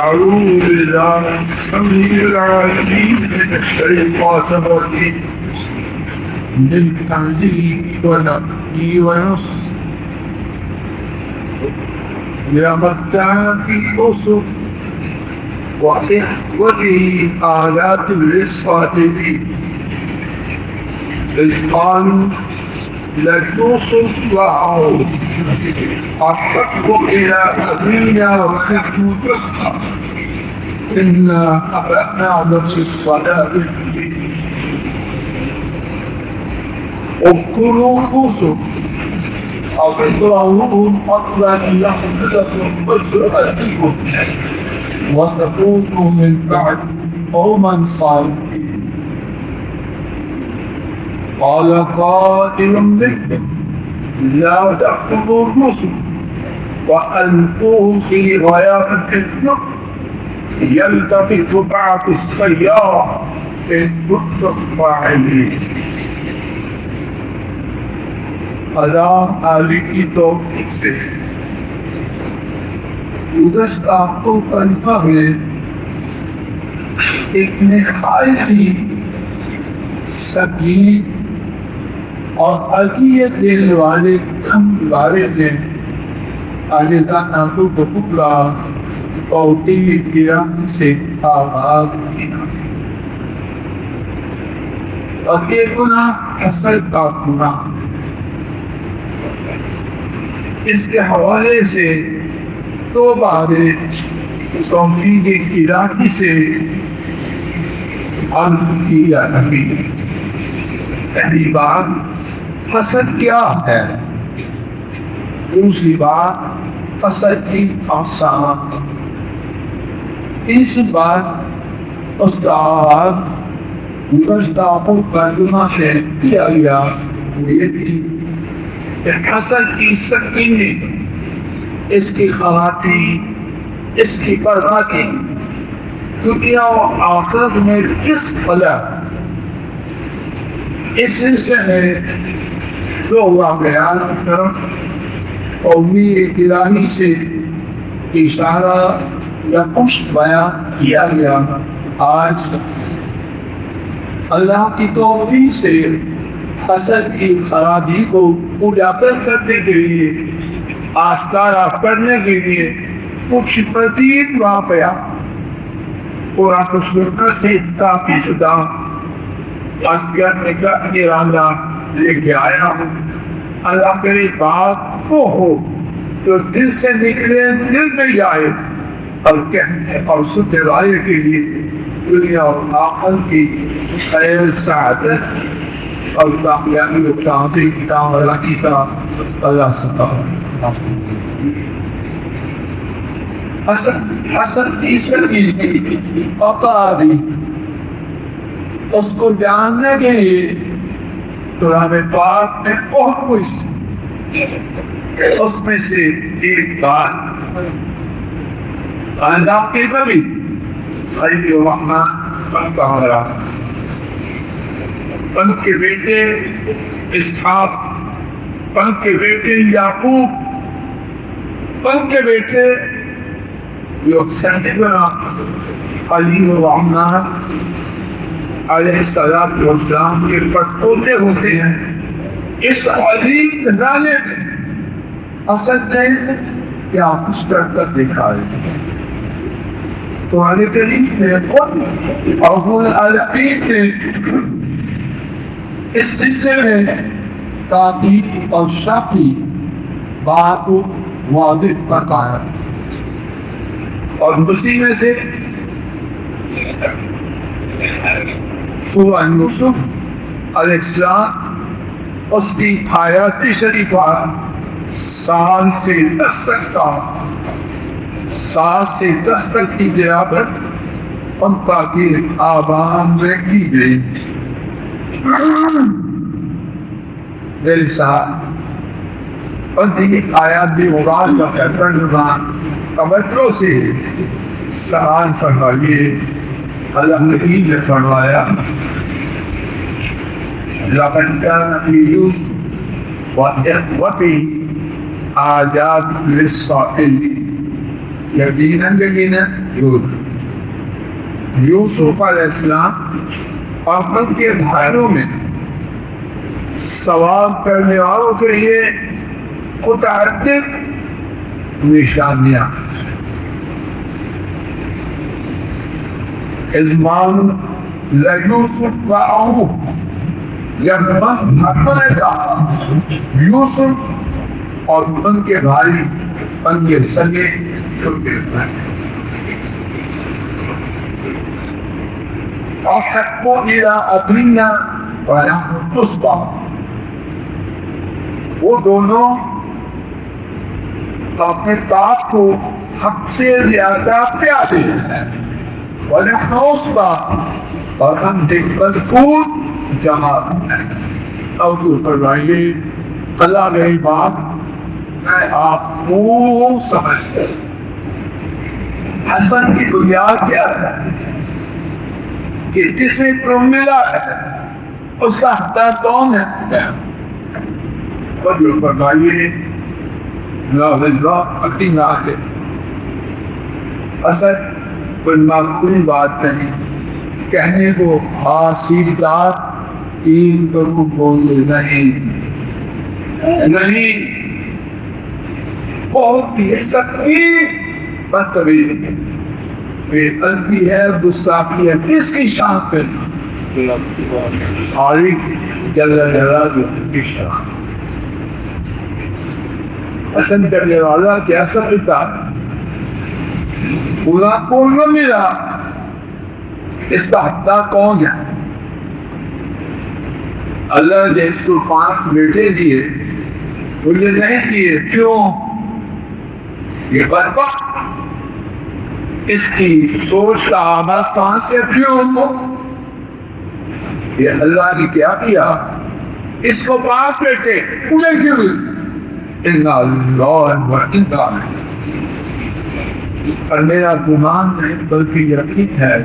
أعوذ بالله السميع العليم من الشيطان الرجيم من همزه ونفخه ونفخه لمتاع الأسر وإخوته آلات للصادقين إذ قالوا ليوسف وأخوه أحب إلى أبينا ونحن نسعى إنا أخذنا نفس الضلال اذكروا يوسف أبصرهم أصلا يحدثكم بسؤالكم وتكونوا من بعد قوما صالحين قال قائل منهم لا تقتلوا الرسل وألقوه في غيابة الجب يلتفت بعض السيارة إن كنتم فاعلين Allah ahli itu eksik. Tugas aku confirmer ایک نہایتی سکین اور عقیدت دل والے ہم بارے میں علیحدہ ناتو کو پکڑا اور تیلی گرام سے آباد کیا اور یہ گناہ حسد کا گناہ اس کے حوالے سے دو بارے توفیق الہی سے عرض کیا نبی پہلی بات حسد کیا ہے، دوسری بات حسد کی اقسام، تیسری بات اس کا آغاز گزشتہ مقدمہ سے کیا گیا یہ تھی کہ حسد کی سکینی، اس کی خواتین، اس کی پرواہ کی دنیا و آخرت میں کس فلاح، اس سلسلے میں دو واقعات طرف قومی الہی سے اشارہ یا پشت بیان کیا گیا۔ آج اللہ کی توفیق سے حسد کی خرابی کو اجاگر کرنے کے لیے، آشکارا کرنے کے لیے کچھ پرتیت واقعہ قرآن و سنت سے تعبیر شدہ کا ارادہ لے کے آیا ہوں۔ اللہ کرے بات وہ ہو تو دل سے نکلے دل میں جائے اور کہنے اور سننے والے کے لیے دنیا اور آخرت کی خیر سعادت اور کامیابی و تعظیم اللہ کی طرف اللہ ستا حسن کی سکینی اقاری اس کو جاننے کے لیے قرآن پاک میں بہت کچھ، اس میں سے ایک بات اللہ کے نبی خلیل الرحمن کہا ان کے بیٹے اسحاق، ان کے بیٹے یعقوب، ان کے بیٹے جو سیدنا خلیل الرحمن علیہ السلام کے پڑپوتے ہوتے ہیں، اس عظیم نظارے میں حسد نے کیا کچھ کر دکھائے۔ قرآن کریم نے خود اور العالمین نے اس سلسلے میں تاکید اور شاکی بات کو واضح بتایا، اور اسی میں سے سورہ یوسف علیہ السلام اس کی آیات شریفہ 7 سے 10 تک کی تلاوت ان پاکی آبان میں کی گئی۔ میرے ساتھ ان کی آیات بھی مراد کا ترجمہ توجہ سے سماعت فرمائیے۔ اللہ نبی نے فرمایا لقد كان في يوسف وإخوته آيات للسائلين، یقیناً یوسف علیہ السلام اپن کے بھائیوں میں سوال کرنے والوں کے لیے متعدد نشانیاں ازمان لیوسف و آہو جب من نے کہا یوسف اور ان کے بھائی ان کے سگے چھوٹے بھائی احبوا الى ابینا ونحن عصبہ وہ دونوں اپنے باپ کو حق سے زیادہ پیارے ہیں ونحن عصبہ اور ہم ایک مضبوط جماعت ہیں. اور فرمائیے اللہ میری بات میں آپ کو سمجھتا حسن کی بنیاد کیا ہے کہ جسے پرم ملا ہے اس کا حقدار کون ہے؟ اور جو فرمائیے اللہ اپنی نات ہے اصل کوئی معقول بات نہیں کہنے کو حاصل دار تین پر کو بولے نہیں بہت ہی سختی بدتمیزی بے قلبی ہے گستاخی ہے کس کی شان پہ خالق جل جلالہ کی شان پسند کرنے والا کیسا پتا پورا پورن ملا اس کا حقدار کون ہے؟ اللہ نے اس کو 5 بیٹے دیے مجھے نہیں دیے کیوں؟ یہ بدبخت اس کی سوچ کا آغاز کہاں سے کیوں؟ یہ اللہ نے کیا کیا اس کو 5 بیٹے انہیں کیوں ان اللہ و انا اور میرا گمان نہیں بلکہ یقین ہے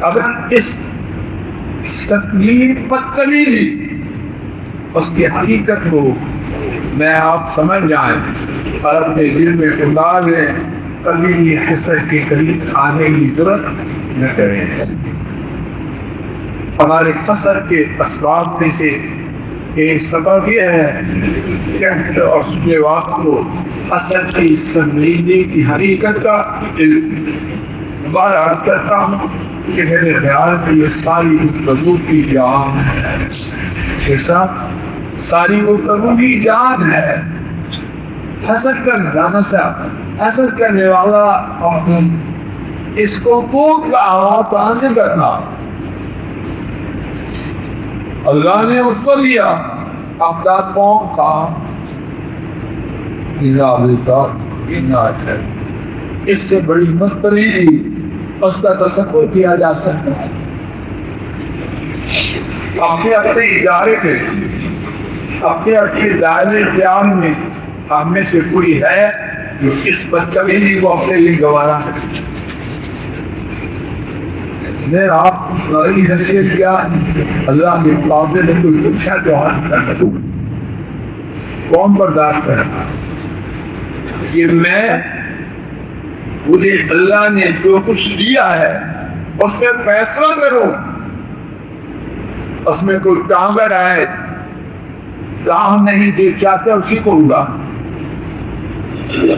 اگر اس تکلیف بدتمیزی اس کی حقیقت کو میں آپ سمجھ جائیں اور اپنے دل میں اتار لیں کبھی حسد کے قریب آنے کی ضرورت نہ کریں. ہمارے حسد کے اسباب میں سے ایک سبب یہ ہے کہ اور سننے وقت کو حسد کی سنجیدگی کی حقیقت کا بار عرض کرتا ہوں کہ میرے خیال میں یہ ساری گفتگو کی جان ہے جیسا ساری گفتگو کی جان ہے. حسد کرنا حسد کرنے والا اس کو پوچھ کا آغاز کہاں سے کرنا اللہ نے اس کو دیا اقدار قوم کا اس سے بڑی متبریزی اس کا تصور کیا جا سکتا ہے. اپنے ادارے کے اپنے دائرے قیام میں ہم میں سے کوئی ہے جو اس بدتمیزی کو اپنے لیے گوارا ہے. میں آپ کی حیثیت کیا اللہ کے مقابلے میں کوئی پوچھا جو کون برداشت کرنا کہ میں مجھے اللہ نے جو کچھ دیا ہے اس میں فیصلہ کروں اس میں کوئی ٹانگر آئے کام نہیں دے چاہتے اسی کو ہوگا.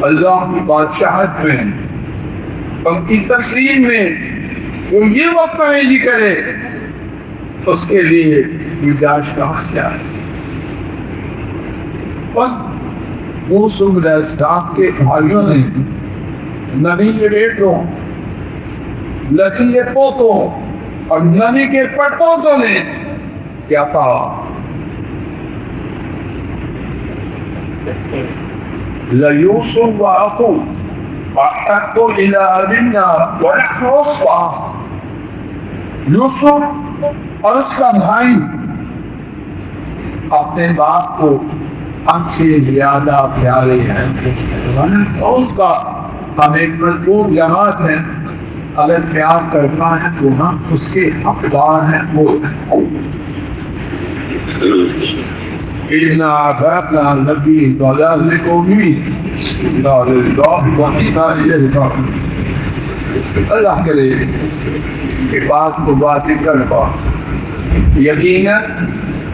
اللہ کی بادشاہت میں ان کی تقسیم میں وہ یہ وقت تمیزی کرے اس کے لیے گنجائش کہاں سے آئے. یوسف علیہ السلام کے بھائیوں نے نبی کے بیٹوں لکی کے پوتوں اور نبی کے پڑپوتوں نے کیا کہا لَيُوسُفُ وَأَخُوهُ أَحَبُّ إِلَىٰ أَبِينَا وَنَحْنُ عُصْبَةٌ. یوسف اور اس کا بھائی اپنے باپ کو ہم سے زیادہ پیارے ہیں. اس کا ہم ایک مضبوط جماعت ہے اگر پیار کرنا ہے تو ہم اس کے حقدار ہیں. وہ إِنَّا عَبَدْنَا النَّبِيَّ ضَلَالٍ مُبِينٍ. اللہ کرے کہ بات کو بات کر پا یقیناً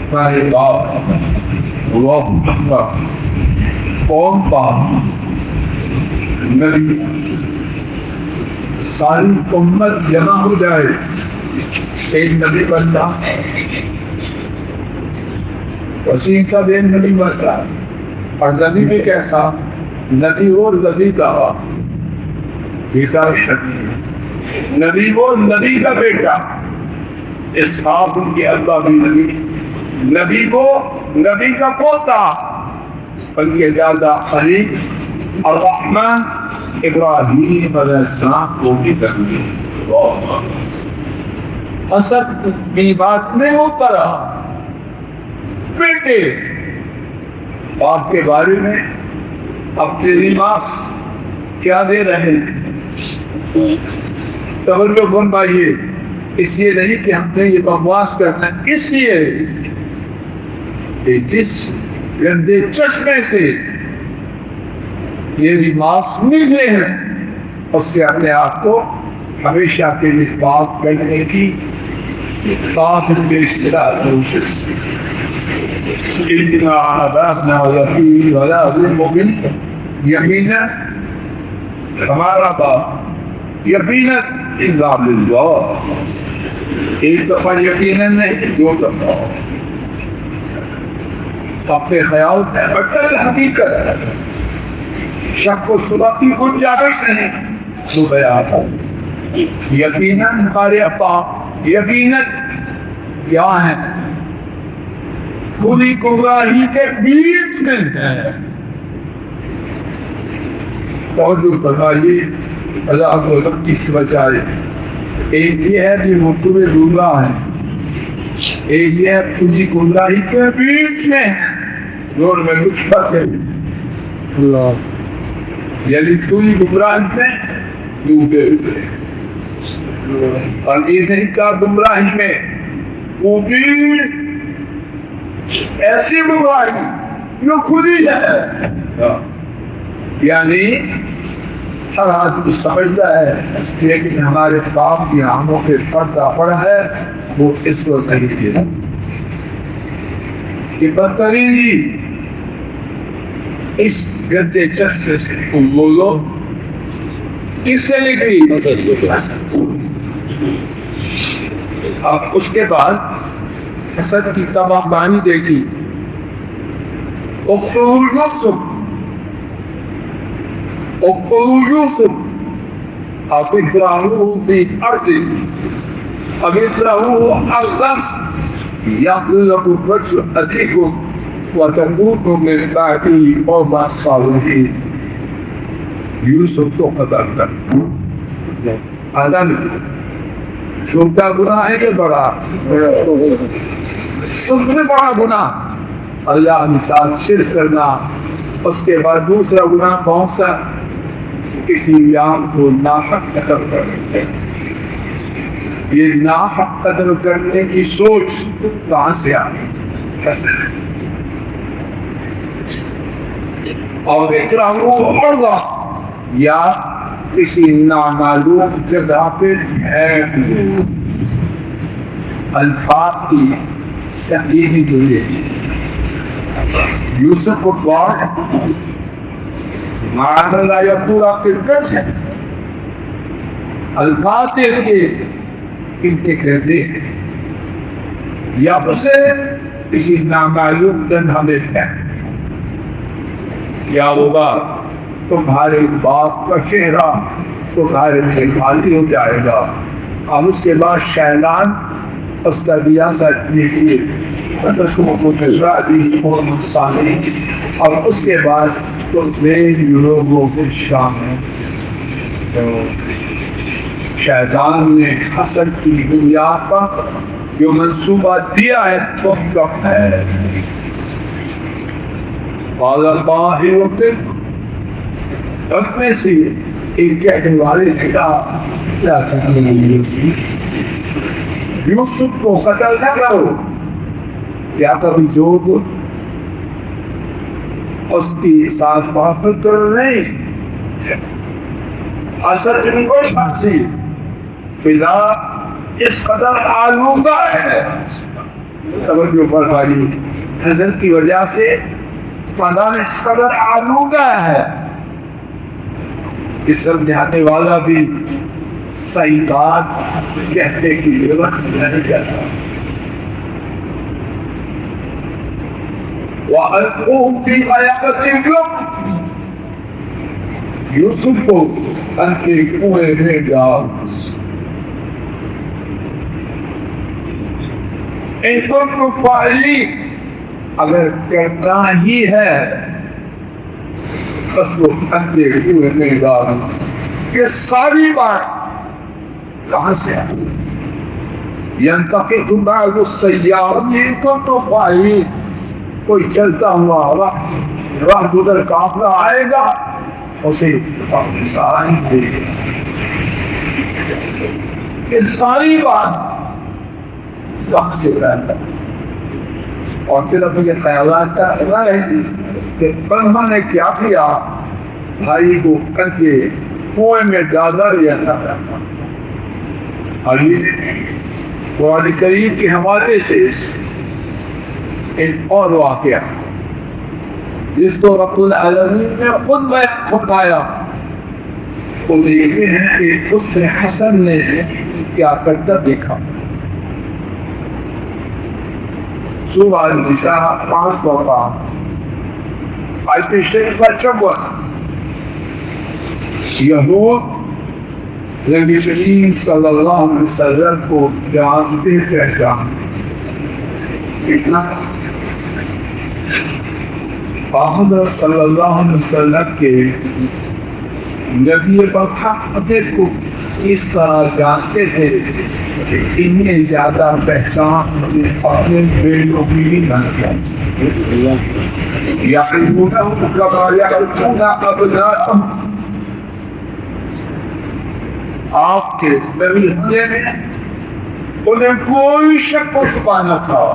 ہمارے باپ اللہ قوم پاک نبی ساری امت جمع ہو جائے ایک نبی بنتا وسیم کا بین نبی بنتا اور نبی بھی کیسا نبی وہ نبی کا نبی وہ نبی کا بیٹا اسحاق ان کے ابا بھی نبی کو نبی کا پوتا بلکہ زیادہ قریب الرحمن ابراہیم علیہ السلام کو بھی کرنی اصل بھی بات میں ہوتا رہا بیٹے آپ کے بارے میں اپنے نماز کیا دے رہے ہیں توجہ فرمائیے اس لیے نہیں کہ ہم نے یہ بکواس کرنا ہے اس لیے کہ جس گندے چشمے سے یہ نماز نکلے ہیں اس سے اپنے آپ کو ہمیشہ کے لیے پاک کرنے کی طاقت کے استعداد کوشش إِنَّا عَذَابْنَا وَيَقِينَ وَلَا ظُلْمُ یقیناً ہمارا باپ یقیناً اِلَّا بِاللَّهِ ایک دفعہ یقیناً نہیں دو دفعہ اپنے خیال ہے بٹر حقیقت شک و شبہ کی گنجائش نہیں تو بیان یقیناً ہمارے ابا یقیناً کیا ہے خودی گمراہی کے بیچ میں ہے اور جو فرمائیے اللہ کو غلطی سے بچائے ایک یہ ہے کہ مکتوب گمراہ ہے ایک یہ ہے خودی گمراہی کے بیچ میں دونوں میں کچھ فرق ہے اللہ یعنی خودی گمراہی میں ڈوبے ہوئے اور یہ نہیں کا گمراہی میں وہ بھی ایسی گمراہی جو خود ہی ہے یعنی ہر آدمی سمجھتا ہے لیکن ہمارے باپ کی آنکھوں پہ پردہ پڑا ہے وہ اس کو نہیں دے کہ بدتریزی اس گندے چشمے سے بولو کس سے نکلی اب اس کے بعد حسد کی تباہ بانی دیکھی اقتلوا یوسف او اطرحوه في الارض او اطرحوه ارضا يغفر لكم وجه ابيكم وتكونوا من بعده قوما صالحين یوسف کو قتل کر آدم چھوٹا گناہ ہے کہ بڑا سب سے بڑا گناہ اللہ کے ساتھ شرک کرنا اس کے بعد دوسرا گناہ کون سا کسی یام کو ناحق قتل کرنا یہ ناحق قتل کرنے کی سوچ کہاں سے آئی اور اکراہو اللہ یا کسی نامعلوم جگہ پہ ہے الفاظ کی صحیح جو یہ یوسف کو بار معاذ اللہ یا پورا کرکٹ ہے الفاظ کے انتے کر دے یا اسے کسی نامعلوم دن ہمیں ہے کیا ہوگا تمہارے باپ کا چہرہ تمہارے لیے خالی ہو جائے گا اور اس کے بعد شیطان اس کا ریاست دیکھیے اور اس کے بعد تو میری لوگوں کے شامل تو شیطان نے حسد کی بنیاد پر جو منصوبہ دیا ہے تو کب ہے اب میں سے ایک کہنے والے نے کہا یوسف کو قتل نہ کرو یا کبھی جو اس کی ساتھ محبت کرو نہیں حسد کی کوئی شانسی فضا اس قدر آلودہ ہے، توجہ فرمائیے، حسد کی وجہ سے فضا اس قدر آلودہ ہے، اس سمجھانے والا بھی صحیح بات کہنے کی ضرورت نہیں کرتا۔ وَأَلْقُوهُ فِي غَيَابَتِ الْيَمِّ، یوسف کو ان کے کنویں میں ڈال، ان کو فعلی اگر کرنا ہی ہے بس وہ ان کے کنویں میں ڈال۔ یہ ساری بات کہاں سے ہے؟ يَنْتَقِدُ بَعْضُ السَّيَّارِ ان کو فعلی، کوئی چلتا ہوا راہ گزر قافلہ آئے گا اسے سارا دے گا۔ یہ ساری بات کہاں سے رہتا ہے؟ اور پھر اب یہ خیالات کا رہے کہ بنما نے کیا کیا، بھائی کو کر کے کنویں میں ڈالا رہتا ہے۔ قرآن کریم کے حوالے سے ایک اور واقعہ جس کو رب العالمین نے خود بیان فرمایا، وہ یہ ہے کہ اس نے حسن نے کیا کرتا دیکھا۔ سورہ النساء 5 آیت شریفہ 54، یہود نبی کریم صلی اللہ علیہ وسلم کو جانتے پہچانتے اتنا محمد صلی اللہ علیہ وسلم کے نبی محمد کو اس طرح جانتے تھے کہ انہیں زیادہ پہچان اپنے بیٹوں کی بھی نہ کیا۔ آپ کے نبی میں انہیں کوئی شک و شبہ نہ تھا،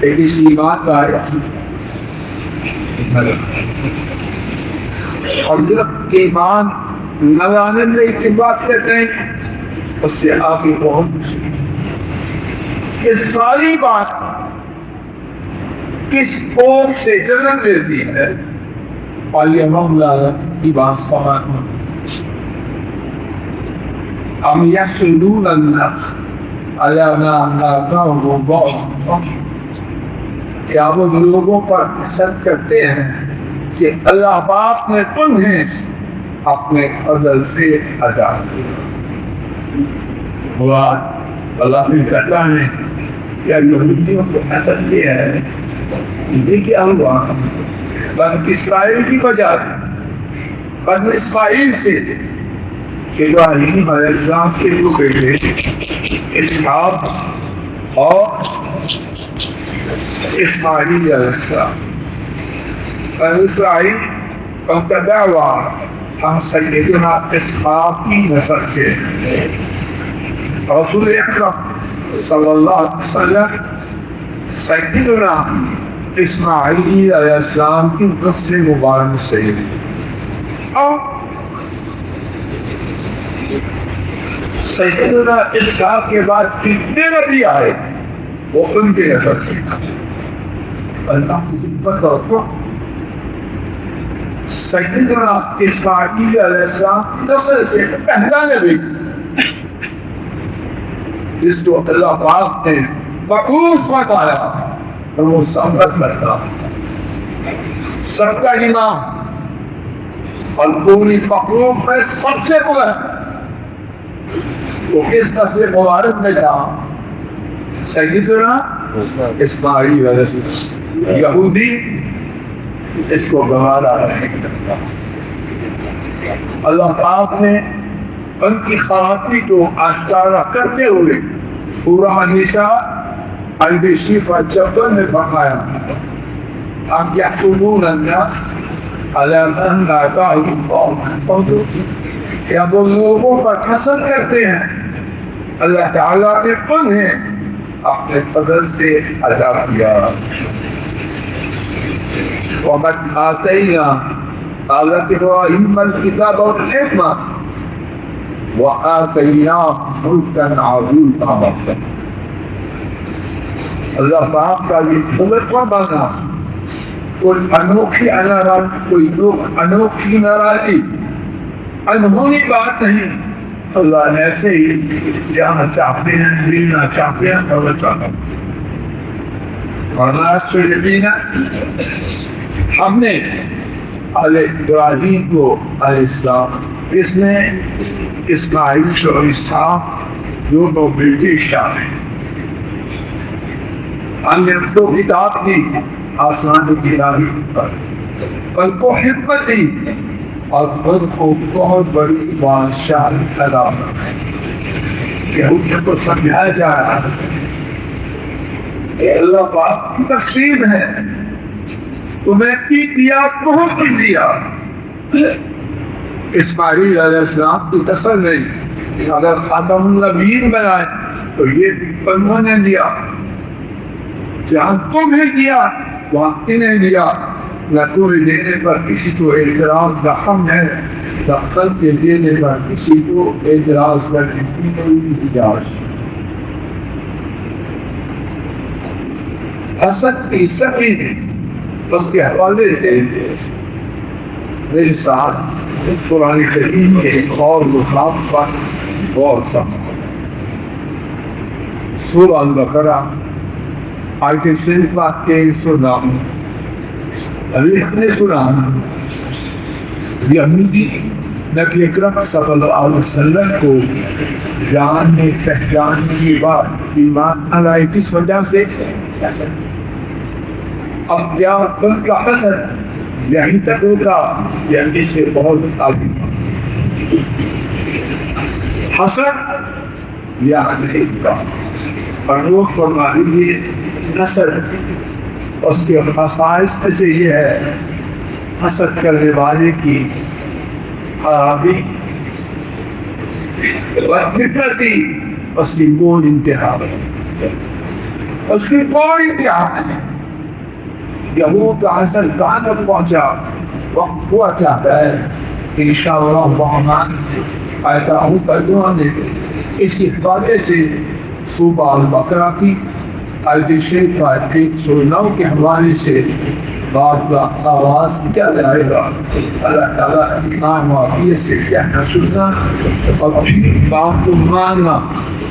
لیکن ایمان آیا اور صرف ایمان نہ لانے میں اتباع کرتے ہیں، اس سے آگے بہت یہ ساری بات کس قوم سے جنم لیتی ہے؟ اور یہ معاملہ کی بات سمجھنا، ام یحسدون الناس علی ما آتاهم الله، کیا وہ لوگوں پر حسد کرتے ہیں کہ اللہ پاک نے انہیں اپنے فضل سے عطا کیا۔ ہوا اللہ سے کہتا ہے کیا یہودیوں کو حسد کیا ہے؟ یہ کیا ہوا؟ بن اسرائیل کی وجہ بن اسرائیل سے ابراہیم علیہ السلام کے دو بیٹے اسحاق اور اسماعیل علیہ السلام، بنی اسرائیل کا دعویٰ ہم سیدنا اسحاق کی نسل سے، رسول اکرم صلی اللہ علیہ وسلم سیدنا اسماعیل علیہ السلام کی نسل مبارک سے، اور سیدنا اسحاق کے بعد کتنے نبی آئے وہ ان کے نسل سے۔ اللہ کی پتہ کو سیدنا اسماعیل علیہ السلام کی نسل سے پہلا نبی جس کو اللہ پاک نے مقبوض بتایا اور وہ سب کا سردار، سب کا امام اور پوری مخلوق میں سب سے بلند، وہ کس نسل مبارک میں تھا؟ سیدنا اسماعیل علیہ السلام۔ یہودی اس کو گوارا ہے۔ اللہ پاک نے ان کی خرابی کو آشکارا کرتے ہوئے سورہ نساء آیت شریفہ 54 میں فرمایا، ام یحسدون الناس علی ما آتاهم الله من فضله، کیا وہ لوگوں پر حسد کرتے ہیں اللہ تعالیٰ نے انہیں اپنے فضل سے عطا کیا۔ وَمَنْ آتَيْنَا حضرت ابراہیم الکتاب والحکمہ وآتیناہ ملکا عظیما. اللہ پاک کا یہ خلقہ بنا کوئی انوکھی انوکھی ناراضی انہونی بات نہیں. اللہ نے ایسے ہی جہاں چاہتے ہیں لینا چاہتے ہیں اور چاہتے ہیں. ہم نے علیہ ابراہیم کو علیہ السلام اس نے اسماعیل اور اسحاق دونوں بیٹے شامل. ہم نے دو کتاب دی آسمان کی کتابی پر کو حکمت دی اور خود کو بہت بڑی بادشاہ ادا کہ ان کو سمجھایا جا رہا ہے کہ اللہ پاک کی تقسیم ہے. تمہیں کی دیا بہت کچھ دیا. اسماعیل علیہ السلام کی تصل نہیں اگر خاتم النبیین بنائے تو یہ انہوں نے دیا. جہاں تمہیں دیا وہاں انہیں دیا. نہ تمہیں دینے پر کسی کو اعتراض رقم ہے نہ خل کے دینے پر کسی کو اعتراض کرنے کی کوئی اجازت. حسد کی سبھی بس کے حوالے سے میرے ساتھ قرآن کریم کے اور مقام پر بہت سا سورہ البقرہ آیت شریفہ کے سنا نے سنا. یہودی نبی اکرم صلی اللہ علیہ وسلم کو جاننے پہچاننے کے بعد ایمان لائے کس وجہ سے؟ اب کیا ان کا حسد یہی تک ہوتا یا اس سے بہت آگے؟ حسد یا نہیں کا اور فرما لیجیے نسل اس کے خصائص میں سے یہ ہے حسد کرنے والے کی خرابی فطرتی اس کی کوئی انتہا اس کی کوئی انتہا نہیں. یہود کا حسد کہاں تک پہنچا؟ وقت ہوا چاہتا ہے کہ انشاءاللہ الرحمن آیتہ کریمہ نے اس کی حوالے سے سورہ البقرہ کی آیت شریفہ 109 کے حوالے سے بات کا آغاز کیا جائے گا. اللہ تعالیٰ امام واقعیت سے کہنا سننا اور پھر بات کو ماننا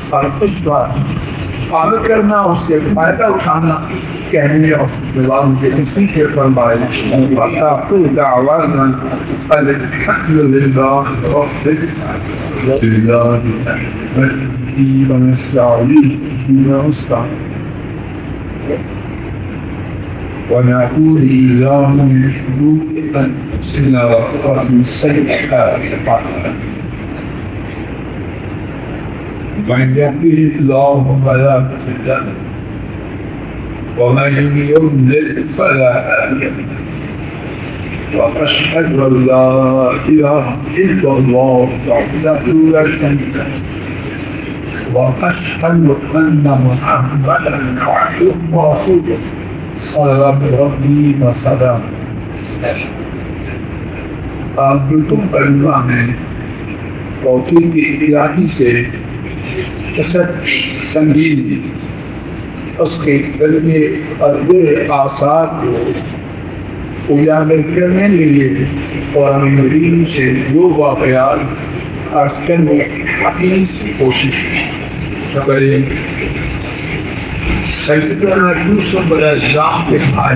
اور اس پر عمل کرنا اس سے فائدہ اٹھانا کہنے اور جواب کے اسی کے فرمائے. وَآخِرُ دَعْوَانَا أَنِ الْحَمْدُ لِلَّهِ رَبِّ الْعَالَمِينَ وَنَسْتَعِينُ ونعوذ بالله من شرور أنفسنا ومن سيئات أعمالنا. من يهده الله فلا مضل له ومن يضلل فلا هادي له. وأشهد أن لا إله إلا الله وحده لا شريك له وأشهد أن محمدا عبده ورسوله صلی ربی وسلم. آپ تم کلمہ میں توفیق الہی سے حسد سنگین اس کے کلمے اور برے آثار کو اجاگر کرنے کے لیے قرآن مجید سے جو واقعات عرض کرنے کی حقیقی کوشش کریں. سیدنا یوسف علیہ السلام کے بھائی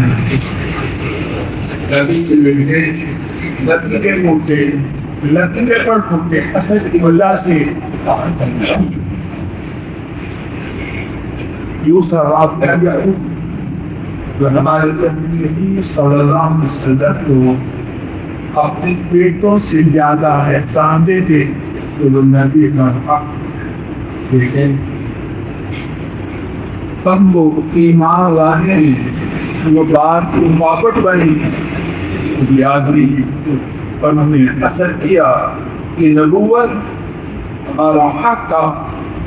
نبی کے بیٹے نبی کے موٹے نبی کے پر پھوٹے اسد کی وجہ سے یوسف آپ نے جو ہمارے نبی صلی اللہ علیہ وسلم کو اپنے بیٹوں سے زیادہ احترام دیتے تو نبی کا حق لیکن ہم وہ ایمان لانے وہ بات کو واپس بنی یاد نہیں اور ہم نے اثر کیا کہ نبوت ہمارا حق تھا.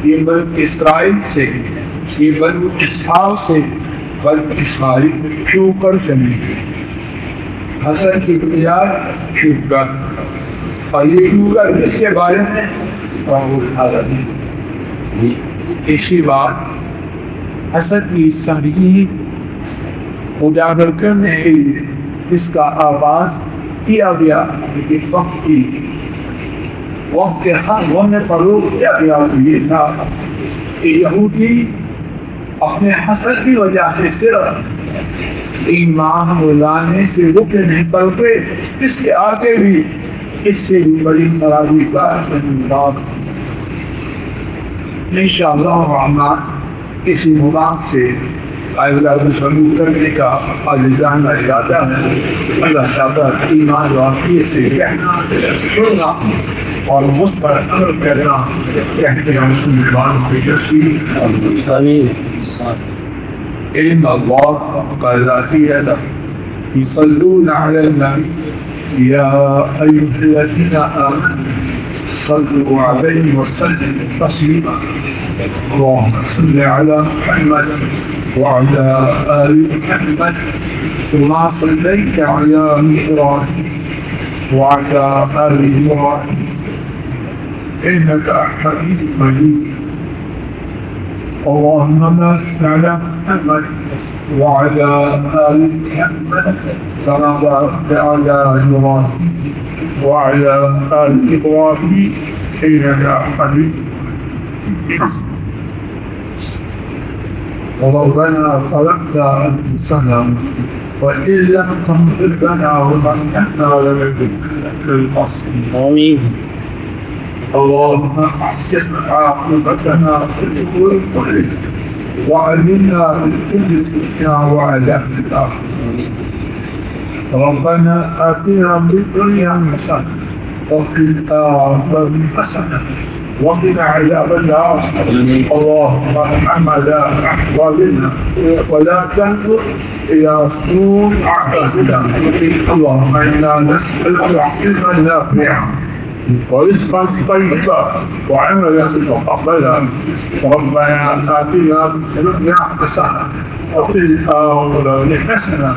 یہ بنو اسرائیل سے یہ بنو اسحاق سے بنو اسماعیل کیوں کر چلے حسن کی بنیاد شکر، اور یہ شکر اس کے بارے میں بہت حالت ہے. اسی بات حسن کی صحیح اجاگر کرنے کے لیے اس کا آغاز کیا گیا. وقت کی وقت کے ہر ہونے پر کیا گیا یہ تھا کہ یہودی اپنے حسد کی وجہ سے صرف ایمان لانے سے رکے نہیں بلکہ اس کے آگے بھی اس سے بھی بڑی خرابی کا انتظار. انشاءاللہ الرحمن اسی مبارک سے اللہ شروع کرنے کا الزام ارادہ ہے. اللہ صاحب ایمان و عقیدت سے کہنا سننا اور اس پر عمل کرنا کہتے ہیں مسلمان کی تصویر. ان اللہ قال ذاتی ہے يصلون على النبي يا أيها الذين آمنوا صلوا عليه وسلموا تسليما. اللهم صل على محمد وعلى آل محمد كما صليت على إبراهيم وعلى آل إبراهيم إنك حميد مجيد. اللهم بارك على محمد وعلى آل محمد كما باركت على إبراهيم وعلى آل إبراهيم إنك حميد مجيد. ربنا خلقنا أنفسنا وإن لم تغفر لنا وترحمنا لنكونن من الخاسرين. آمين. اللهم احسن عاقبتنا في الامور كلها وعلمنا من كل فتنه وعذاب الاخره. ربنا اتنا في الدنيا حسنه وفي الاخره حسنه وقنا عذاب النار. اللهم ارحمنا واحفظنا ولا تنظر الى سوء عقبنا. اللهم انا نسالك علما نافعا ورزقا طيبا وعملا متقبلا. ربنا آتنا في الدنيا حسنة وفي الآخرة حسنة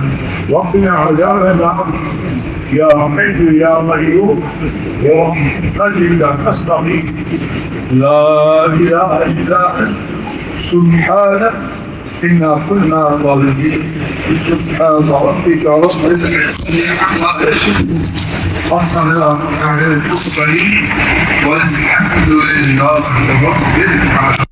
وقنا عذاب النار. يا حي يا قيوم برحمتك نستغيث لا إله إلا أنت سبحانك إنا كنا ظالمين. سبحان ربك رب العزة عما يصفون والسلام على المرسلين والحمد لله رب العالمين.